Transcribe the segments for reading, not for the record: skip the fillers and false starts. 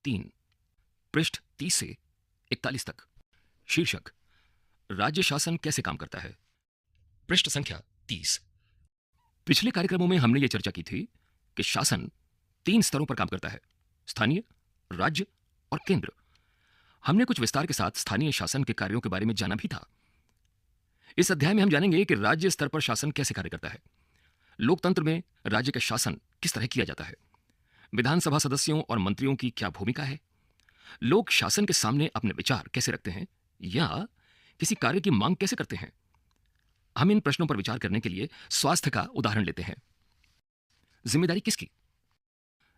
3, पृष्ठ 30 से 41 तक। शीर्षक राज्य शासन कैसे काम करता है। पृष्ठ संख्या 30। पिछले कार्यक्रमों में हमने ये चर्चा की थी कि शासन 3 स्तरों पर काम करता है, स्थानीय, राज्य और केंद्र। हमने कुछ विस्तार के साथ स्थानीय शासन के कार्यों के बारे में जाना भी था। इस अध्याय में हम जानेंगे कि राज्य स्तर पर शासन कैसे कार्य करता है, लोकतंत्र में राज्य का शासन किस तरह किया जाता है, विधानसभा सदस्यों और मंत्रियों की क्या भूमिका है, लोग शासन के सामने अपने विचार कैसे रखते हैं या किसी कार्य की मांग कैसे करते हैं। हम इन प्रश्नों पर विचार करने के लिए स्वास्थ्य का उदाहरण लेते हैं। जिम्मेदारी किसकी?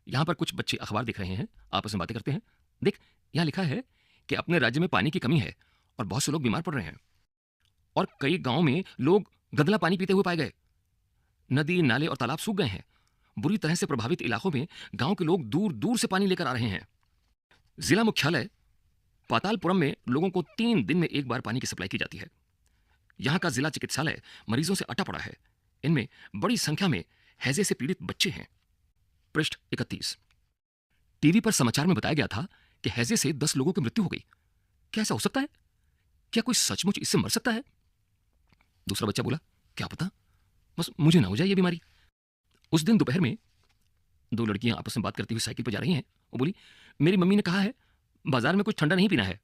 यहां पर कुछ बच्चे अखबार देख रहे हैं, आपस में बातें करते हैं। देख, यहां लिखा है कि अपने राज्य में पानी की कमी है और बहुत से लोग बीमार पड़ रहे हैं और कई गांवों में लोग गंदला पानी पीते हुए पाए गए। नदी, नाले और तालाब सूख गए हैं। बुरी तरह से प्रभावित इलाकों में गांव के लोग दूर दूर से पानी लेकर आ रहे हैं। जिला मुख्यालय पातालपुरम में लोगों को 3 दिन में एक बार पानी की सप्लाई की जाती है। यहां का जिला चिकित्सालय मरीजों से अटा पड़ा है। इनमें बड़ी संख्या में हैजे से पीड़ित बच्चे हैं। पृष्ठ 31। टीवी पर समाचार में बताया गया था कि हैजे से 10 लोगों की मृत्यु हो गई। क्या ऐसा हो सकता है? क्या कोई सचमुच इससे मर सकता है? दूसरा बच्चा बोला, क्या पता, बस मुझे ना हो जाए ये बीमारी। उस दिन दोपहर में 2 लड़कियां आपस में बात करती हुई साइकिल पर जा रही हैं। वो बोली, मेरी मम्मी ने कहा है बाजार में कुछ ठंडा नहीं पीना है।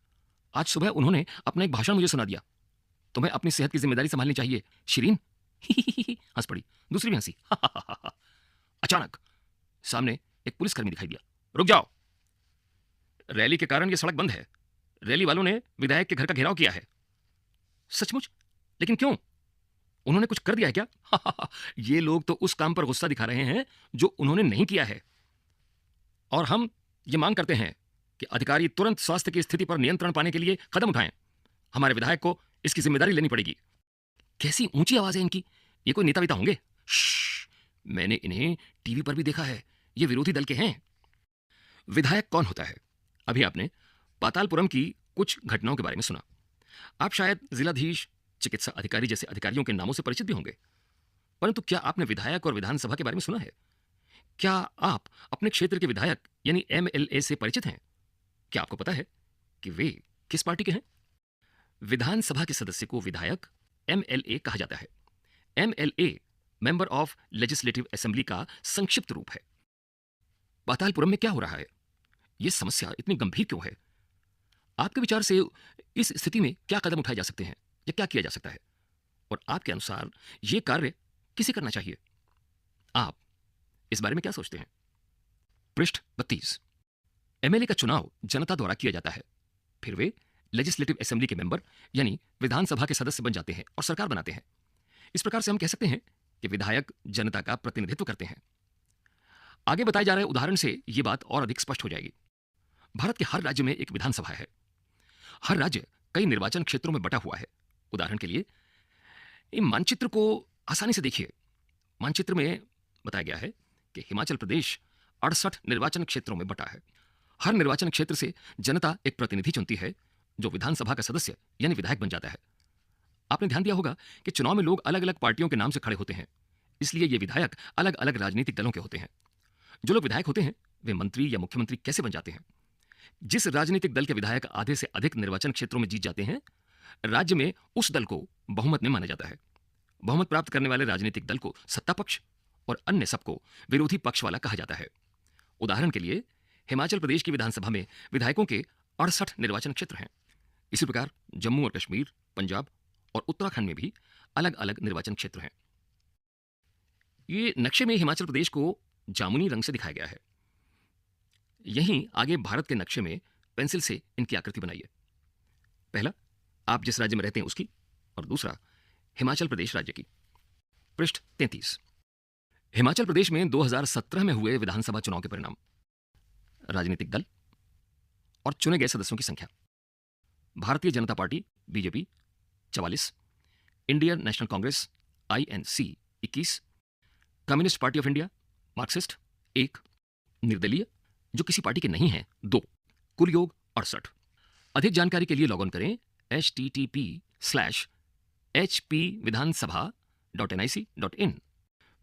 आज सुबह उन्होंने अपना एक भाषण मुझे सुना दिया। तुम्हें अपनी सेहत की जिम्मेदारी संभालनी चाहिए, शिरीन। हंस पड़ी। दूसरी भी हंसी। अचानक सामने एक पुलिसकर्मी दिखाई दिया। रुक जाओ, रैली के कारण यह सड़क बंद है। रैली वालों ने विधायक के घर का घेराव किया है। सचमुच? लेकिन क्यों? उन्होंने कुछ कर दिया है क्या? ये लोग तो उस काम पर गुस्सा दिखा रहे हैं जो उन्होंने नहीं किया है। और हम ये मांग करते हैं कि अधिकारी तुरंत स्वास्थ्य की स्थिति पर नियंत्रण पाने के लिए कदम उठाएं। हमारे विधायक को इसकी जिम्मेदारी लेनी पड़ेगी। कैसी ऊंची आवाज है इनकी। ये कोई नेता वेता होंगे? मैंने इन्हें टीवी पर भी देखा है। ये विरोधी दल के हैं। विधायक कौन होता है? अभी आपने पातालपुरम की कुछ घटनाओं के बारे में सुना। आप शायद जिलाधीश, चिकित्सा अधिकारी जैसे अधिकारियों के नामों से परिचित भी होंगे, परंतु क्या आपने विधायक और विधानसभा के बारे में सुना है? क्या आप अपने क्षेत्र के विधायक यानी एमएलए से परिचित हैं? क्या आपको पता है कि वे किस पार्टी के हैं? विधानसभा के सदस्य को विधायक, एमएलए कहा जाता है। MLA member of legislative assembly का संक्षिप्त रूप है। पातालपुरम में क्या हो रहा है? यह समस्या इतनी गंभीर क्यों है? आपके विचार से इस स्थिति में क्या कदम उठाए जा सकते हैं या क्या किया जा सकता है? और आपके अनुसार यह कार्य किसे करना चाहिए? आप इस बारे में क्या सोचते हैं? पृष्ठ 32। एमएलए का चुनाव जनता द्वारा किया जाता है। फिर वे लेजिस्लेटिव असेंबली के मेंबर यानी विधानसभा के सदस्य बन जाते हैं और सरकार बनाते हैं। इस प्रकार से हम कह सकते हैं कि विधायक जनता का प्रतिनिधित्व करते हैं। आगे बताए जा रहे उदाहरण से यह बात और अधिक स्पष्ट हो जाएगी। भारत के हर राज्य में एक विधानसभा है। हर राज्य कई निर्वाचन क्षेत्रों में बटा हुआ है। उदाहरण के लिए इन मानचित्र को आसानी से देखिए। मानचित्र में बताया गया है कि हिमाचल प्रदेश 68 निर्वाचन क्षेत्रों में बटा है। हर निर्वाचन क्षेत्र से जनता एक प्रतिनिधि चुनती है जो विधानसभा का सदस्य यानी विधायक बन जाता है। आपने ध्यान दिया होगा कि चुनाव में लोग अलग अलग पार्टियों के नाम से खड़े होते हैं, इसलिए ये विधायक अलग अलग राजनीतिक दलों के होते हैं। जो लोग विधायक होते हैं वे मंत्री या मुख्यमंत्री कैसे बन जाते हैं? जिस राजनीतिक दल के विधायक आधे से अधिक निर्वाचन क्षेत्रों में जीत जाते हैं, राज्य में उस दल को बहुमत में माना जाता है। बहुमत प्राप्त करने वाले राजनीतिक दल को सत्ता पक्ष और अन्य सबको विरोधी पक्ष वाला कहा जाता है। उदाहरण के लिए हिमाचल प्रदेश की विधानसभा में विधायकों के 68 निर्वाचन क्षेत्र हैं। इसी प्रकार जम्मू और कश्मीर, पंजाब और उत्तराखंड में भी अलग अलग निर्वाचन क्षेत्र हैं। ये नक्शे में हिमाचल प्रदेश को जामुनी रंग से दिखाया गया है। यहीं आगे भारत के नक्शे में पेंसिल से इनकी आकृति बनाइए। पहला आप जिस राज्य में रहते हैं उसकी, और दूसरा हिमाचल प्रदेश राज्य की। पृष्ठ 33। हिमाचल प्रदेश में 2017 में हुए विधानसभा चुनाव के परिणाम, राजनीतिक दल और चुने गए सदस्यों की संख्या। Bharatiya Janata party BJP 44, Indian national Congress INC 21, communist party of India Marxist 1, निर्दलीय जो किसी पार्टी के नहीं हैं 2, कुल योग 68। अधिक जानकारी के लिए लॉग इन करें http:/hpvidansabha.nic.in।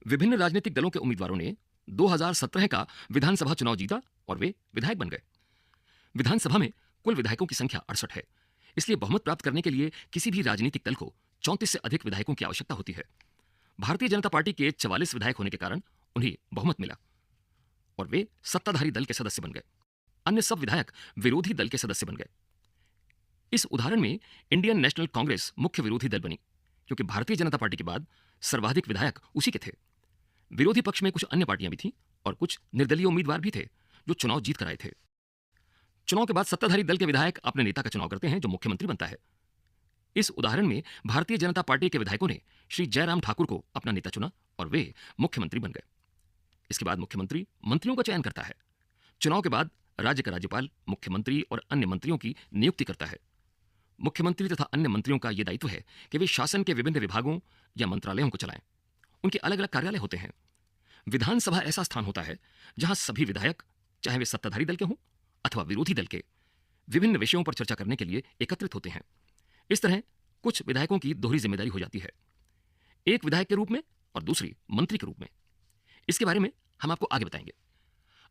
विभिन्न राजनीतिक दलों के उम्मीदवारों ने 2017 का विधानसभा चुनाव जीता और वे विधायक बन गए। विधानसभा में कुल विधायकों की संख्या 68 है। इसलिए बहुमत प्राप्त करने के लिए किसी भी राजनीतिक दल को 34 से अधिक विधायकों की आवश्यकता होती है। भारतीय जनता पार्टी के 44 विधायक होने के कारण उन्हें बहुमत मिला और वे सत्ताधारी दल के सदस्य बन गए। अन्य सब विधायक विरोधी दल के सदस्य बन गए। इस उदाहरण में इंडियन नेशनल कांग्रेस मुख्य विरोधी दल बनी, क्योंकि भारतीय जनता पार्टी के बाद सर्वाधिक विधायक उसी के थे। विरोधी पक्ष में कुछ अन्य पार्टियां भी थीं और कुछ निर्दलीय उम्मीदवार भी थे जो चुनाव जीत कर आए थे। चुनाव के बाद सत्ताधारी दल के विधायक अपने नेता का चुनाव करते हैं जो मुख्यमंत्री बनता है। इस उदाहरण में भारतीय जनता पार्टी के विधायकों ने श्री जयराम ठाकुर को अपना नेता चुना और वे मुख्यमंत्री बन गए। इसके बाद मुख्यमंत्री मंत्रियों का चयन करता है। चुनाव के बाद राज्य का राज्यपाल मुख्यमंत्री और अन्य मंत्रियों की नियुक्ति करता है। मुख्यमंत्री तथा अन्य मंत्रियों का यह दायित्व है कि वे शासन के विभिन्न विभागों या मंत्रालयों को चलाएं। उनके अलग अलग कार्यालय होते हैं। विधानसभा ऐसा स्थान होता है जहां सभी विधायक, चाहे वे सत्ताधारी दल के हों अथवा विरोधी दल के, विभिन्न विषयों पर चर्चा करने के लिए एकत्रित होते हैं। इस तरह कुछ विधायकों की दोहरी जिम्मेदारी हो जाती है, एक विधायक के रूप में और दूसरी मंत्री के रूप में। इसके बारे में हम आपको आगे बताएंगे।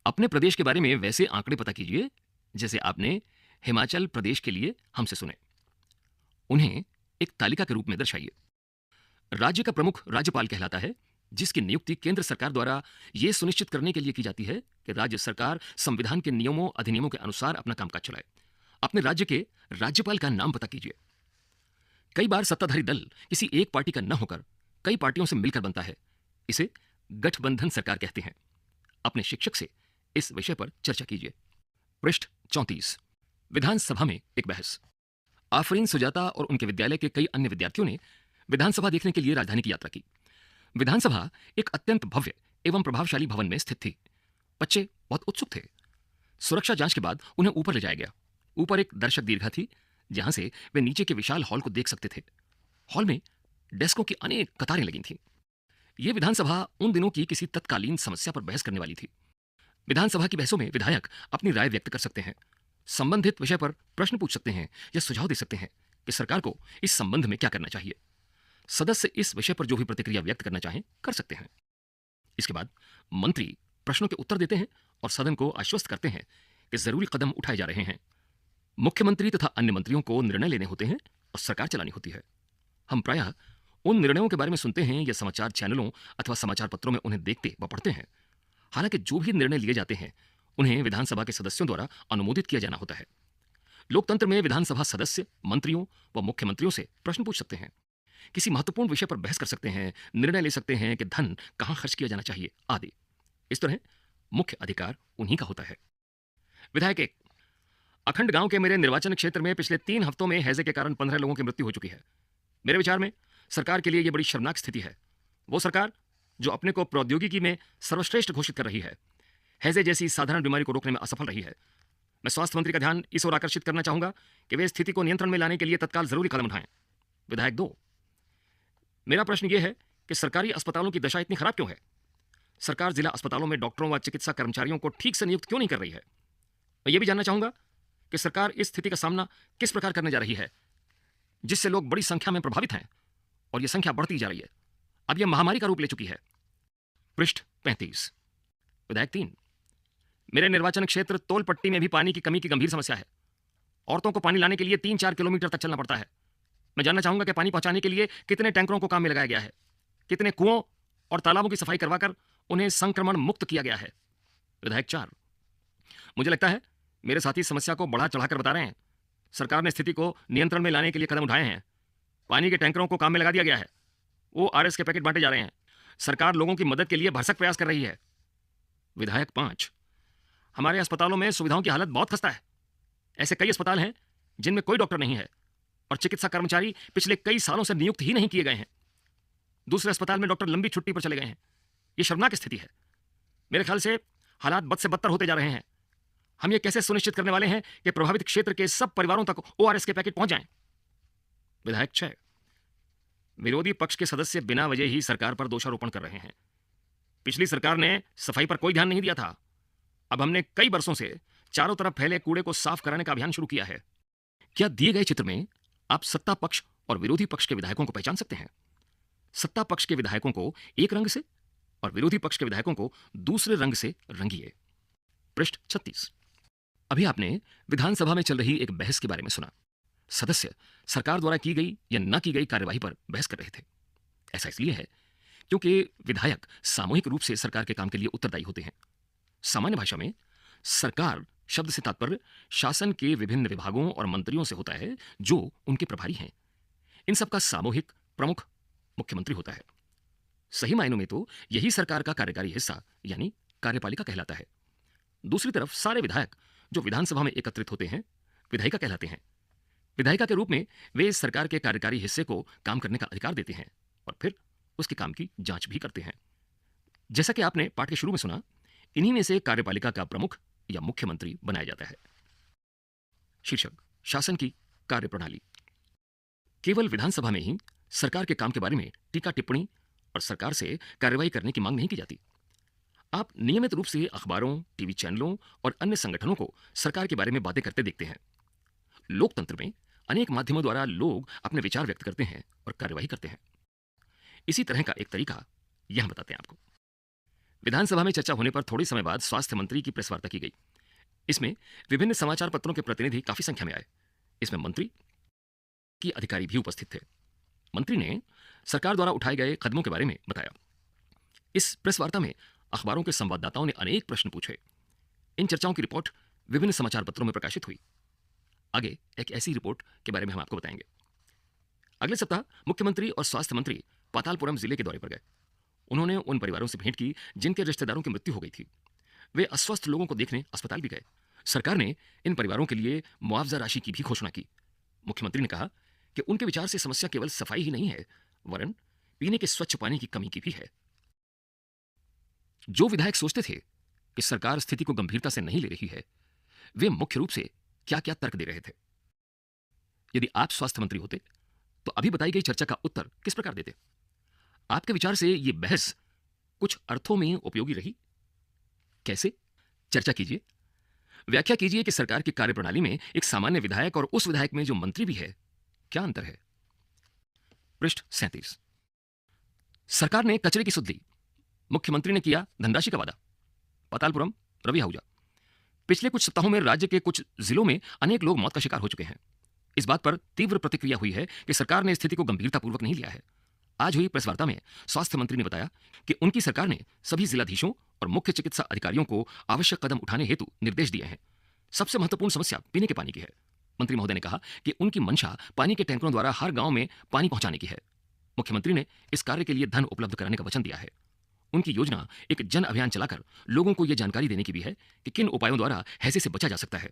अपने प्रदेश के बारे में वैसे आंकड़े पता कीजिए जैसे आपने हिमाचल प्रदेश के लिए हमसे सुने। उन्हें एक तालिका के रूप में दर्शाइए। राज्य का प्रमुख राज्यपाल कहलाता है, जिसकी नियुक्ति केंद्र सरकार द्वारा यह सुनिश्चित करने के लिए की जाती है कि राज्य सरकार संविधान के नियमों अधिनियमों के अनुसार अपना कामकाज चलाए। अपने राज्य के राज्यपाल का नाम पता कीजिए। कई बार सत्ताधारी दल किसी एक पार्टी का न होकर कई पार्टियों से मिलकर बनता है। इसे गठबंधन सरकार कहते हैं। अपने शिक्षक से इस विषय पर चर्चा कीजिए। पृष्ठ 34। विधानसभा में एक बहस। आफरीन सुजाता और उनके विद्यालय के कई अन्य विद्यार्थियों ने विधानसभा देखने के लिए राजधानी की यात्रा की। विधानसभा एक अत्यंत भव्य एवं प्रभावशाली भवन में स्थित थी। बच्चे बहुत उत्सुक थे। सुरक्षा जांच के बाद उन्हें ऊपर ले जाया गया। ऊपर एक दर्शक दीर्घा थी जहां से वे नीचे के विशाल हॉल को देख सकते थे। हॉल में डेस्कों की अनेक कतारें लगी थीं। यह विधानसभा उन दिनों की किसी तत्कालीन समस्या पर बहस करने वाली थी। विधानसभा की बहसों में विधायक अपनी राय व्यक्त कर सकते हैं, संबंधित विषय पर प्रश्न पूछ सकते हैं या सुझाव दे सकते हैं कि सरकार को इस संबंध में क्या करना चाहिए। सदस्य इस विषय पर जो भी प्रतिक्रिया व्यक्त करना चाहें कर सकते हैं। इसके बाद मंत्री प्रश्नों के उत्तर देते हैं और सदन को आश्वस्त करते हैं कि जरूरी कदम उठाए जा रहे हैं। मुख्यमंत्री तथा अन्य मंत्रियों को निर्णय लेने होते हैं और सरकार चलानी होती है। हम प्रायः उन निर्णयों के बारे में सुनते हैं या समाचार चैनलों अथवा समाचार पत्रों में उन्हें देखते व पढ़ते हैं। हालांकि जो भी निर्णय लिए जाते हैं उन्हें विधानसभा के सदस्यों द्वारा अनुमोदित किया जाना होता है। लोकतंत्र में विधानसभा सदस्य मंत्रियों व मुख्यमंत्रियों से प्रश्न पूछ सकते हैं, किसी महत्वपूर्ण विषय पर बहस कर सकते हैं, निर्णय ले सकते हैं कि धन कहां खर्च किया जाना चाहिए आदि। इस तरह मुख्य अधिकार उन्हीं का होता है। विधायक 1। अखंड गांव के मेरे निर्वाचन क्षेत्र में पिछले 3 हफ्तों में हैजे के कारण 15 लोगों की मृत्यु हो चुकी है। मेरे विचार में सरकार के लिए यह बड़ी शर्मनाक स्थिति है। वो सरकार जो अपने को प्रौद्योगिकी में सर्वश्रेष्ठ घोषित कर रही है, हैजे जैसी साधारण बीमारी को रोकने में असफल रही है। मैं स्वास्थ्य मंत्री का ध्यान इस ओर आकर्षित करना चाहूंगा कि वे स्थिति को नियंत्रण में लाने के लिए तत्काल जरूरी कदम उठाएं। विधायक 2। मेरा प्रश्न यह है कि सरकारी अस्पतालों की दशा इतनी खराब क्यों है? सरकार जिला अस्पतालों में डॉक्टरों व चिकित्सा कर्मचारियों को ठीक से नियुक्त क्यों नहीं कर रही है? मैं यह भी जानना चाहूंगा कि सरकार इस स्थिति का सामना किस प्रकार करने जा रही है, जिससे लोग बड़ी संख्या में प्रभावित हैं और यह संख्या बढ़ती जा रही है। अब यह महामारी का रूप ले चुकी है। पृष्ठ 35। विधायक 3। मेरे निर्वाचन क्षेत्र तोलपट्टी में भी पानी की कमी की गंभीर समस्या है। औरतों को पानी लाने के लिए 3-4 किलोमीटर तक चलना पड़ता है। मैं जानना चाहूंगा कि पानी पहुंचाने के लिए कितने टैंकरों को काम में लगाया गया है, कितने कुओं और तालाबों की सफाई करवाकर उन्हें संक्रमण मुक्त किया गया है। विधायक 4। मुझे लगता है मेरे साथी समस्या को बढ़ा चढ़ाकर बता रहे हैं। सरकार ने स्थिति को नियंत्रण में लाने के लिए कदम उठाए हैं। पानी के टैंकरों को काम में लगा दिया गया है। ORS के पैकेट बांटे जा रहे हैं। सरकार लोगों की मदद के लिए भरसक प्रयास कर रही है। विधायक 5। हमारे अस्पतालों में सुविधाओं की हालत बहुत खस्ता है। ऐसे कई अस्पताल हैं जिनमें कोई डॉक्टर नहीं है और चिकित्सा कर्मचारी पिछले कई सालों से नियुक्त ही नहीं किए गए हैं। दूसरे अस्पताल में डॉक्टर लंबी छुट्टी पर चले गए हैं। यह शर्मनाक स्थिति है। मेरे ख्याल से हालात बद से बदतर होते जा रहे हैं। हम ये कैसे सुनिश्चित करने वाले हैं कि प्रभावित क्षेत्र के सब परिवारों तक ORS के पैकेट पहुंच जाएं? विधायक 6। विरोधी पक्ष के सदस्य बिना वजह ही सरकार पर दोषारोपण कर रहे हैं। पिछली सरकार ने सफाई पर कोई ध्यान नहीं दिया था। अब हमने कई वर्षों से चारों तरफ फैले कूड़े को साफ कराने का अभियान शुरू किया है। क्या दिए गए चित्र में आप सत्ता पक्ष और विरोधी पक्ष के विधायकों को पहचान सकते हैं? सत्ता पक्ष के विधायकों को एक रंग से और विरोधी पक्ष के विधायकों को दूसरे रंग से रंगिए। पृष्ठ 36। अभी आपने विधानसभा में चल रही एक बहस के बारे में सुना। सदस्य सरकार द्वारा की गई या न की गई कार्यवाही पर बहस कर रहे थे। ऐसा इसलिए है क्योंकि विधायक सामूहिक रूप से सरकार के काम के लिए उत्तरदायी होते हैं। सामान्य भाषा में सरकार शब्द से तात्पर्य शासन के विभिन्न विभागों और मंत्रियों से होता है जो उनके प्रभारी हैं। इन सबका सामूहिक प्रमुख मुख्यमंत्री होता है। सही मायनों में तो यही सरकार का कार्यकारी हिस्सा यानी कार्यपालिका कहलाता है। दूसरी तरफ सारे विधायक जो विधानसभा में एकत्रित होते हैं विधायिका कहलाते हैं। विधायिका के रूप में वे सरकार के कार्यकारी हिस्से को काम करने का अधिकार देते हैं और फिर उसके काम की जांच भी करते हैं। जैसा कि आपने पाठ के शुरू में सुना, इन्हीं में से कार्यपालिका का प्रमुख या मुख्यमंत्री बनाया जाता है। शीर्षक शासन की कार्यप्रणाली। केवल विधानसभा में ही सरकार के काम के बारे में टीका टिप्पणी और सरकार से कार्रवाई करने की मांग नहीं की जाती। आप नियमित रूप से अखबारों, टीवी चैनलों और अन्य संगठनों को सरकार के बारे में बातें करते देखते हैं। लोकतंत्र में अनेक माध्यमों द्वारा लोग अपने विचार व्यक्त करते हैं और कार्यवाही करते हैं। इसी तरह का एक तरीका यहां बताते हैं आपको। विधानसभा में चर्चा होने पर थोड़े समय बाद स्वास्थ्य मंत्री की प्रेस वार्ता की गई। इसमें विभिन्न समाचार पत्रों के प्रतिनिधि काफी संख्या में आए। इसमें मंत्री की अधिकारी भी उपस्थित थे। मंत्री ने सरकार द्वारा उठाए गए कदमों के बारे में बताया। इस प्रेस वार्ता में अखबारों के संवाददाताओं ने अनेक प्रश्न पूछे। इन चर्चाओं की रिपोर्ट विभिन्न समाचार पत्रों में प्रकाशित हुई। आगे एक ऐसी रिपोर्ट के बारे में हम आपको बताएंगे। अगले सप्ताह मुख्यमंत्री और स्वास्थ्य मंत्री पातालपुरम जिले के दौरे पर गए। उन्होंने उन परिवारों से भेंट की जिनके रिश्तेदारों की मृत्यु हो गई थी। वे अस्वस्थ लोगों को देखने अस्पताल भी गए। सरकार ने इन परिवारों के लिए मुआवजा राशि की भी घोषणा की। मुख्यमंत्री ने कहा कि उनके विचार से समस्या केवल सफाई ही नहीं है, वरन पीने के स्वच्छ पानी की कमी की भी है। जो विधायक सोचते थे कि सरकार स्थिति को गंभीरता से नहीं ले रही है, वे मुख्य रूप से क्या क्या तर्क दे रहे थे। यदि आप स्वास्थ्य मंत्री होते तो अभी बताई गई चर्चा का उत्तर किस प्रकार देते? आपके विचार से यह बहस कुछ अर्थों में उपयोगी रही? कैसे? चर्चा कीजिए, व्याख्या कीजिए कि सरकार की कार्यप्रणाली में एक सामान्य विधायक और उस विधायक में जो मंत्री भी है, क्या अंतर है? पृष्ठ 37। सरकार ने कचरे की सुध ली। मुख्यमंत्री ने किया धनराशि का वादा। पातालपुरम, रवि आहूजा। पिछले कुछ सप्ताहों में राज्य के कुछ जिलों में अनेक लोग मौत का शिकार हो चुके हैं। इस बात पर तीव्र प्रतिक्रिया हुई है कि सरकार ने स्थिति को गंभीरतापूर्वक नहीं लिया है। आज हुई प्रेस वार्ता में स्वास्थ्य मंत्री ने बताया कि उनकी सरकार ने सभी जिलाधीशों और मुख्य चिकित्सा अधिकारियों को आवश्यक कदम उठाने हेतु निर्देश दिए हैं। सबसे महत्वपूर्ण समस्या पीने के पानी की है। मंत्री महोदय ने कहा कि उनकी मंशा पानी के टैंकरों द्वारा हर गांव में पानी पहुंचाने की है। मुख्यमंत्री ने इस कार्य के लिए धन उपलब्ध कराने का वचन दिया है। उनकी योजना एक जन अभियान चलाकर लोगों को यह जानकारी देने की भी है कि किन उपायों द्वारा हैजे से बचा जा सकता है।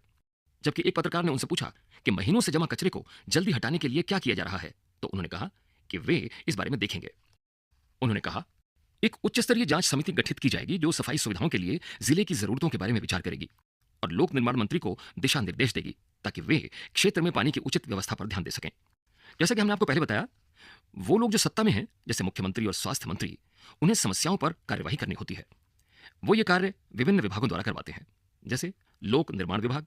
जबकि एक पत्रकार ने उनसे पूछा कि महीनों से जमा कचरे को जल्दी हटाने के लिए क्या किया जा रहा है, तो उन्होंने कहा कि वे इस बारे में देखेंगे। उन्होंने कहा, एक उच्च स्तरीय जांच समिति गठित की जाएगी जो सफाई सुविधाओं के लिए जिले की जरूरतों के बारे में विचार करेगी और लोक निर्माण मंत्री को दिशा निर्देश देगी ताकि वे क्षेत्र में पानी की उचित व्यवस्था पर ध्यान दे सकें। जैसा कि हमने आपको पहले बताया, वो लोग जो सत्ता में हैं, जैसे मुख्यमंत्री और स्वास्थ्य मंत्री, उन्हें समस्याओं पर कार्यवाही करनी होती है। वो ये कार्य विभिन्न विभागों द्वारा करवाते हैं, जैसे लोक निर्माण विभाग,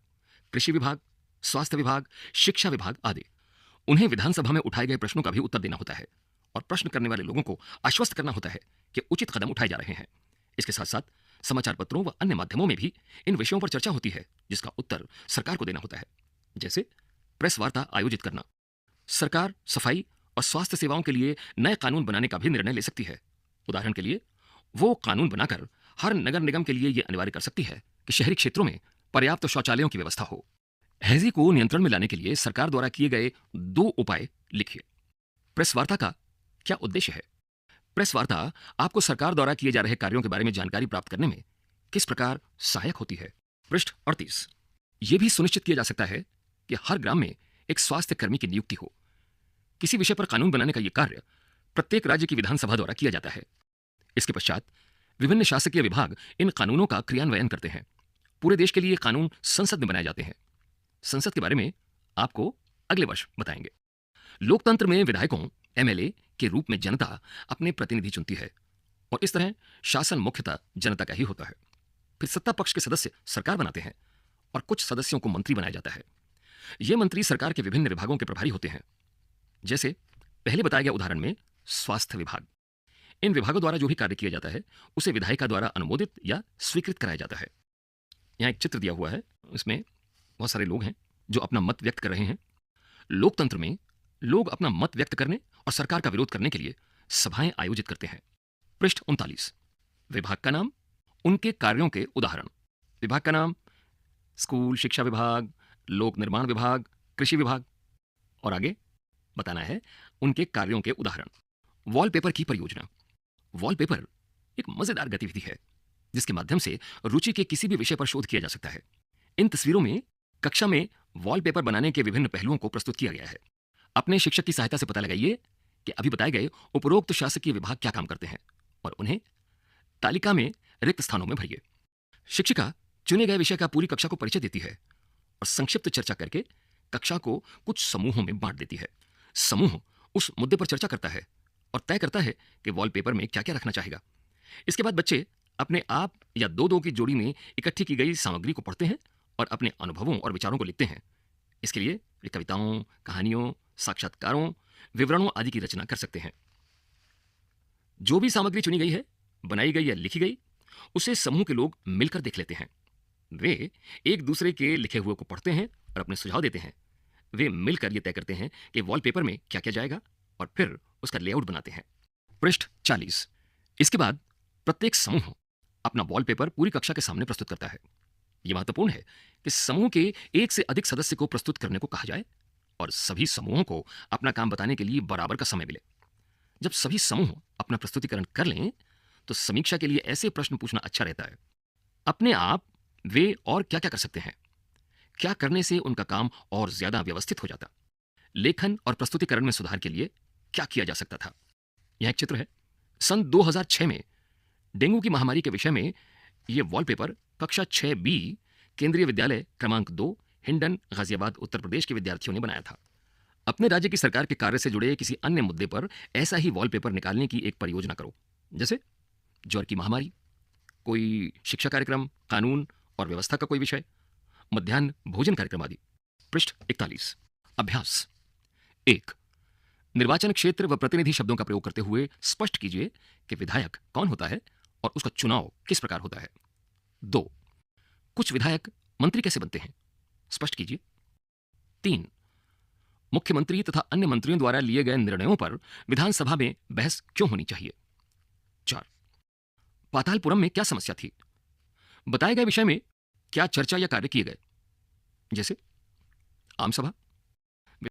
कृषि विभाग, स्वास्थ्य विभाग, शिक्षा विभाग आदि। उन्हें विधानसभा में उठाए गए प्रश्नों का भी उत्तर देना होता है और प्रश्न करने वाले लोगों को आश्वस्त करना होता है कि उचित कदम उठाए जा रहे हैं। इसके साथ साथ समाचार पत्रों व अन्य माध्यमों में भी इन विषयों पर चर्चा होती है जिसका उत्तर सरकार को देना होता है, जैसे प्रेस वार्ता आयोजित करना। सरकार सफाई और स्वास्थ्य सेवाओं के लिए नए कानून बनाने का भी निर्णय ले सकती है। उदाहरण के लिए, वो कानून बनाकर हर नगर निगम के लिए यह अनिवार्य कर सकती है कि शहरी क्षेत्रों में पर्याप्त शौचालयों की व्यवस्था हो। हैजे को नियंत्रण में लाने के लिए सरकार द्वारा किए गए 2 उपाय लिखिए। प्रेस वार्ता का क्या उद्देश्य है? प्रेस वार्ता आपको सरकार द्वारा किए जा रहे कार्यों के बारे में जानकारी प्राप्त करने में किस प्रकार सहायक होती है? पृष्ठ 38। यह भी सुनिश्चित किया जा सकता है कि हर ग्राम में एक स्वास्थ्य कर्मी की नियुक्ति हो। किसी विषय पर कानून बनाने का यह कार्य प्रत्येक राज्य की विधानसभा द्वारा किया जाता है। इसके पश्चात विभिन्न शासकीय विभाग इन कानूनों का क्रियान्वयन करते हैं। पूरे देश के लिए कानून संसद में बनाए जाते हैं। संसद के बारे में आपको अगले वर्ष बताएंगे। लोकतंत्र में विधायकों, एमएलए के रूप में जनता अपने प्रतिनिधि चुनती है और इस तरह शासन मुख्यतः जनता का ही होता है। फिर सत्ता पक्ष के सदस्य सरकार बनाते हैं और कुछ सदस्यों को मंत्री बनाया जाता है। ये मंत्री सरकार के विभिन्न विभागों के प्रभारी होते हैं। जैसे पहले बताए गए उदाहरण में स्वास्थ्य विभाग। इन विभागों द्वारा जो भी कार्य किया जाता है उसे विधायिका द्वारा अनुमोदित या स्वीकृत कराया जाता है। यहाँ एक चित्र दिया हुआ है, इसमें बहुत सारे लोग हैं जो अपना मत व्यक्त कर रहे हैं। लोकतंत्र में लोग अपना मत व्यक्त करने और सरकार का विरोध करने के लिए सभाएं आयोजित करते हैं। पृष्ठ 39। विभाग का नाम, उनके कार्यों के उदाहरण। विभाग का नाम, स्कूल शिक्षा विभाग, लोक निर्माण विभाग, कृषि विभाग। और आगे बताना है उनके कार्यों के उदाहरण। वॉलपेपर की परियोजना। वॉलपेपर एक मजेदार गतिविधि है जिसके माध्यम से रुचि के किसी भी विषय पर शोध किया जा सकता है। इन तस्वीरों में कक्षा में वॉलपेपर बनाने के विभिन्न पहलुओं को प्रस्तुत किया गया है। अपने शिक्षक की सहायता से पता लगाइए कि अभी बताए गए उपरोक्त शासकीय विभाग क्या काम करते हैं और उन्हें तालिका में रिक्त स्थानों में भरिए। शिक्षिका चुने गए विषय का पूरी कक्षा को परिचय देती है और संक्षिप्त चर्चा करके कक्षा को कुछ समूहों में बांट देती है। समूह उस मुद्दे पर चर्चा करता है और तय करता है कि वॉलपेपर में क्या क्या रखना चाहेगा। इसके बाद बच्चे अपने आप या दो दो की जोड़ी में इकट्ठी की गई सामग्री को पढ़ते हैं और अपने अनुभवों और विचारों को लिखते हैं। इसके लिए वे कविताओं, कहानियों, साक्षात्कारों, विवरणों आदि की रचना कर सकते हैं। जो भी सामग्री चुनी गई है, बनाई गई या लिखी गई, उसे समूह के लोग मिलकर देख लेते हैं। वे एक दूसरे के लिखे हुए को पढ़ते हैं और अपने सुझाव देते हैं। वे मिलकर यह तय करते हैं कि वॉलपेपर में क्या क्या जाएगा और फिर उसका लेआउट बनाते हैं। पृष्ठ 40। इसके बाद प्रत्येक समूह अपना वॉलपेपर पूरी कक्षा के सामने प्रस्तुत करता है। यह महत्वपूर्ण है कि समूह के एक से अधिक सदस्य को प्रस्तुत करने को कहा जाए और सभी समूहों को अपना काम बताने के लिए बराबर का समय मिले। जब सभी समूह अपना प्रस्तुतिकरण कर लें तो समीक्षा के लिए ऐसे प्रश्न पूछना अच्छा रहता है। अपने आप वे और क्या क्या कर सकते हैं, क्या करने से उनका काम और ज्यादा व्यवस्थित हो जाता, लेखन और प्रस्तुतिकरण में सुधार के लिए क्या किया जा सकता था। यह एक चित्र है। सन 2006 में डेंगू की महामारी के विषय में यह वॉलपेपर कक्षा 6B केंद्रीय विद्यालय क्रमांक 2 हिंडन गाजियाबाद उत्तर प्रदेश के विद्यार्थियों ने बनाया था। अपने राज्य की सरकार के कार्य से जुड़े किसी अन्य मुद्दे पर ऐसा ही वॉलपेपर निकालने की एक परियोजना करो, जैसे ज्वर की महामारी, कोई शिक्षा कार्यक्रम, कानून और व्यवस्था का कोई विषय, मध्याह्न भोजन कार्यक्रम आदि। पृष्ठ 41। अभ्यास 1। निर्वाचन क्षेत्र व प्रतिनिधि शब्दों का प्रयोग करते हुए स्पष्ट कीजिए कि विधायक कौन होता है और उसका चुनाव किस प्रकार होता है। 2। कुछ विधायक मंत्री कैसे बनते हैं, स्पष्ट कीजिए। 3। मुख्यमंत्री तथा अन्य मंत्रियों द्वारा लिए गए निर्णयों पर विधानसभा में बहस क्यों होनी चाहिए। 4। पातालपुरम में क्या समस्या थी, बताए गए विषय में क्या चर्चा या कार्य किए गए, जैसे आम सभा,